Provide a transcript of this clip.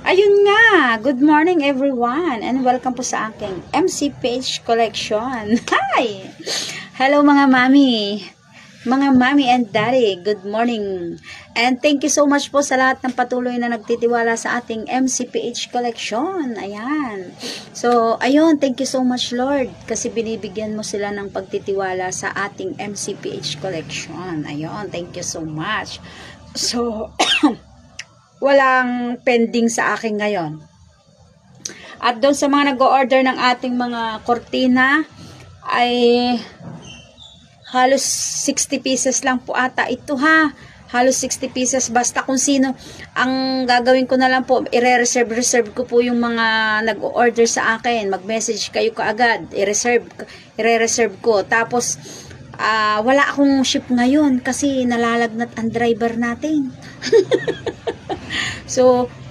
Ayun nga, good morning everyone and welcome po sa aking MC Page Collection. Hi! Hello mga mami and daddy, good morning. And thank you so much po sa lahat ng patuloy na nagtitiwala sa ating MCPH Collection. Ayan. So, ayun, thank you so much Lord kasi binibigyan mo sila ng pagtitiwala sa ating MCPH Collection. Ayun, thank you so much. So, walang pending sa akin ngayon. At doon sa mga nag-o-order ng ating mga kortina ay halos 60 pieces lang po ata ito ha. Halos 60 pieces. Basta kung sino, ang gagawin ko na lang po, i-reserve ko po yung mga nag-o-order sa akin. Mag-message kayo kaagad. I-reserve ko. Tapos, wala akong ship ngayon kasi nalalagnat ang driver natin. So,